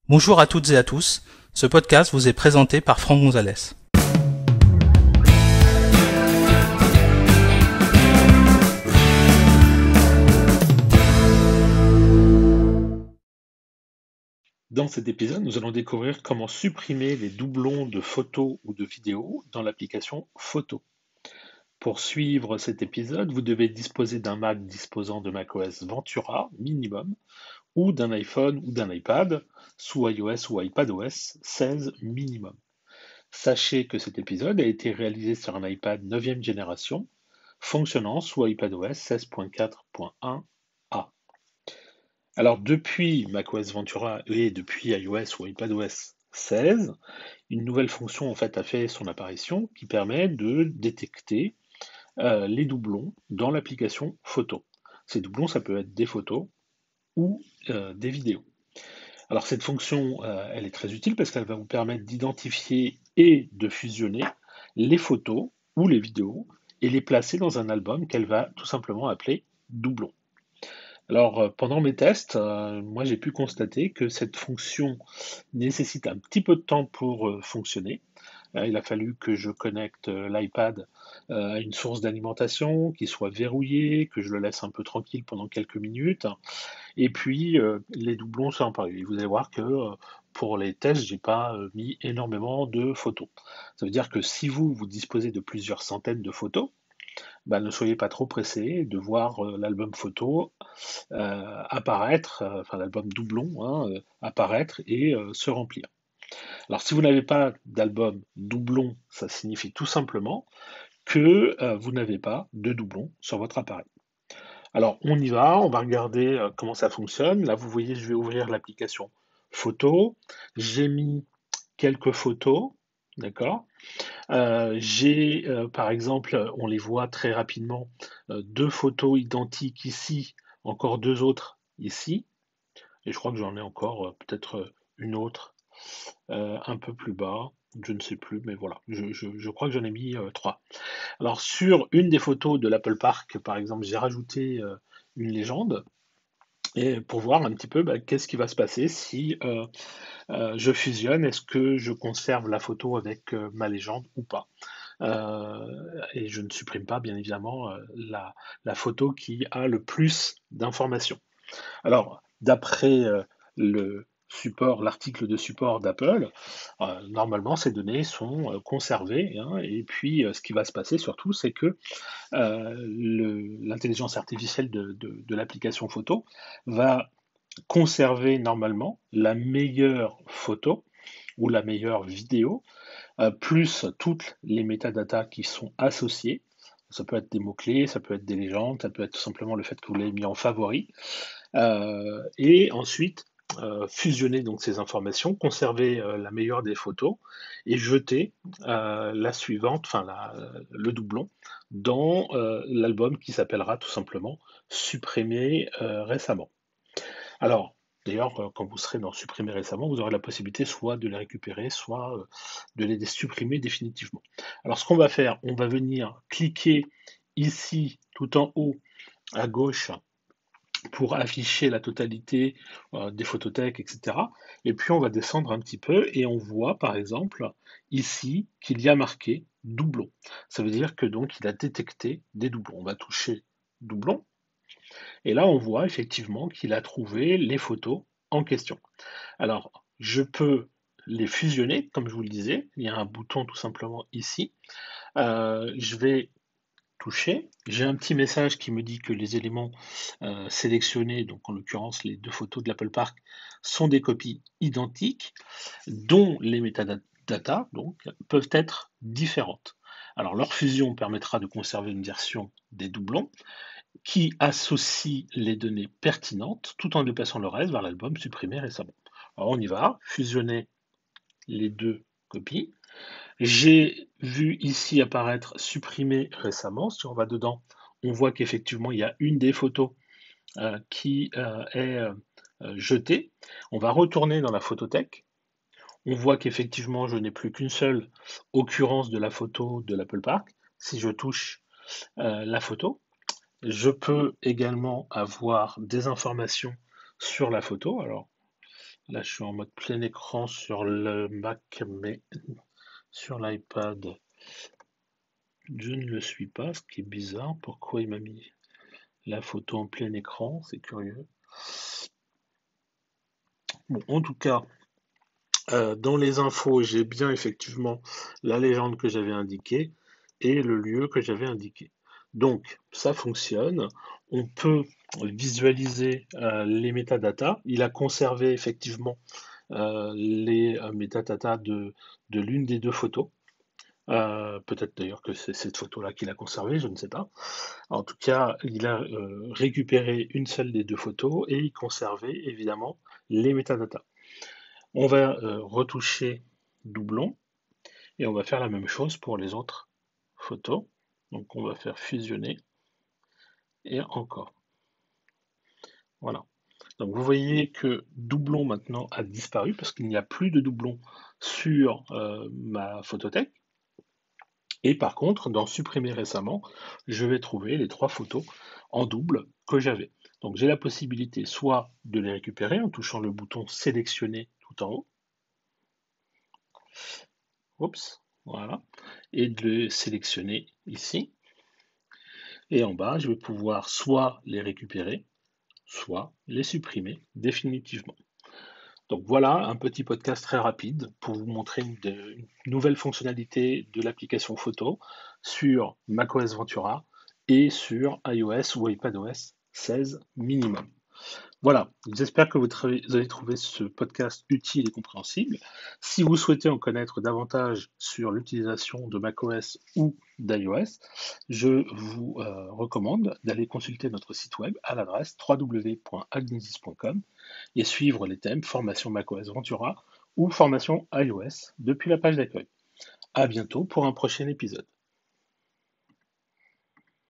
Bonjour à toutes et à tous, ce podcast vous est présenté par Franck Gonzalez. Dans cet épisode, nous allons découvrir comment supprimer les doublons de photos ou de vidéos dans l'application Photo. Pour suivre cet épisode, vous devez disposer d'un Mac disposant de macOS Ventura minimum ou d'un iPhone ou d'un iPad sous iOS ou iPadOS 16 minimum. Sachez que cet épisode a été réalisé sur un iPad 9e génération fonctionnant sous iPadOS 16.4.1a. Alors depuis macOS Ventura et depuis iOS ou iPadOS 16, une nouvelle fonction en fait a fait son apparition qui permet de détecter les doublons dans l'application photo. Ces doublons, ça peut être des photos ou des vidéos. Alors cette fonction, elle est très utile parce qu'elle va vous permettre d'identifier et de fusionner les photos ou les vidéos et les placer dans un album qu'elle va tout simplement appeler doublon. Alors, pendant mes tests, moi j'ai pu constater que cette fonction nécessite un petit peu de temps pour fonctionner. Il a fallu que je connecte l'iPad à une source d'alimentation, qui soit verrouillée, que je le laisse un peu tranquille pendant quelques minutes. Et puis, les doublons sont apparus. Et vous allez voir que pour les tests, j'ai pas mis énormément de photos. Ça veut dire que si vous disposez de plusieurs centaines de photos, bah, ne soyez pas trop pressé de voir l'album photo apparaître, enfin l'album doublon, hein, apparaître et se remplir. Alors si vous n'avez pas d'album doublon, ça signifie tout simplement que vous n'avez pas de doublon sur votre appareil. Alors on va regarder comment ça fonctionne. Là vous voyez, je vais ouvrir l'application photo. J'ai mis quelques photos, d'accord. J'ai par exemple, on les voit très rapidement, deux photos identiques ici, encore deux autres ici. Et je crois que j'en ai encore peut-être une autre un peu plus bas, je ne sais plus, mais voilà, je crois que j'en ai mis trois. Alors sur une des photos de l'Apple Park, par exemple, j'ai rajouté une légende. Et pour voir un petit peu qu'est-ce qui va se passer si je fusionne, est-ce que je conserve la photo avec ma légende ou pas. Et je ne supprime pas bien évidemment la photo qui a le plus d'informations. Alors, d'après le support, l'article de support d'Apple, normalement ces données sont conservées, hein, et puis ce qui va se passer surtout, c'est que l'intelligence artificielle de l'application photo va conserver normalement la meilleure photo ou la meilleure vidéo, plus toutes les métadatas qui sont associées. Ça peut être des mots-clés, ça peut être des légendes, ça peut être tout simplement le fait que vous l'ayez mis en favori. Et ensuite, fusionner donc ces informations, conserver la meilleure des photos et jeter la suivante, enfin le doublon, dans l'album qui s'appellera tout simplement Supprimé récemment. Alors, d'ailleurs, quand vous serez dans Supprimer récemment, vous aurez la possibilité soit de les récupérer, soit de les supprimer définitivement. Alors, ce qu'on va faire, on va venir cliquer ici, tout en haut, à gauche, pour afficher la totalité des photothèques, etc. Et puis on va descendre un petit peu et on voit par exemple ici qu'il y a marqué doublon. Ça veut dire que donc il a détecté des doublons. On va toucher doublon et là on voit effectivement qu'il a trouvé les photos en question. Alors je peux les fusionner, comme je vous le disais, il y a un bouton tout simplement ici. Je vais toucher. J'ai un petit message qui me dit que les éléments sélectionnés, donc en l'occurrence les deux photos de l'Apple Park, sont des copies identiques, dont les métadatas donc, peuvent être différentes. Alors leur fusion permettra de conserver une version des doublons qui associe les données pertinentes tout en déplaçant le reste vers l'album supprimé récemment. Alors on y va, fusionner les deux copies. J'ai vu ici apparaître supprimé récemment. Si on va dedans, on voit qu'effectivement, il y a une des photos qui est jetée. On va retourner dans la photothèque. On voit qu'effectivement, je n'ai plus qu'une seule occurrence de la photo de l'Apple Park. Si je touche la photo, je peux également avoir des informations sur la photo. Alors, Là, je suis en mode plein écran sur le Mac, mais sur l'iPad, je ne le suis pas, ce qui est bizarre. Pourquoi il m'a mis la photo en plein écran? C'est curieux. Bon, en tout cas, dans les infos, j'ai bien effectivement la légende que j'avais indiquée et le lieu que j'avais indiqué. Donc, ça fonctionne. On peut visualiser les métadatas. Il a conservé effectivement les métadatas de l'une des deux photos. Peut-être d'ailleurs que c'est cette photo-là qu'il a conservée, je ne sais pas. En tout cas, il a récupéré une seule des deux photos et il conservait évidemment les métadatas. On va retoucher doublon et on va faire la même chose pour les autres photos. Donc on va faire fusionner et encore. Voilà. Donc vous voyez que doublon maintenant a disparu parce qu'il n'y a plus de doublon sur ma photothèque. Et par contre, dans supprimer récemment, je vais trouver les trois photos en double que j'avais. Donc j'ai la possibilité soit de les récupérer en touchant le bouton sélectionner tout en haut. Oups, voilà. Et de les sélectionner ici. Et en bas, je vais pouvoir soit les récupérer, soit les supprimer définitivement. Donc voilà un petit podcast très rapide pour vous montrer une nouvelle fonctionnalité de l'application photo sur macOS Ventura et sur iOS ou iPadOS 16 minimum. Voilà, j'espère que vous avez trouvé ce podcast utile et compréhensible. Si vous souhaitez en connaître davantage sur l'utilisation de macOS ou d'iOS, je vous recommande d'aller consulter notre site web à l'adresse www.agnesis.com et suivre les thèmes formation macOS Ventura ou formation iOS depuis la page d'accueil. À bientôt pour un prochain épisode.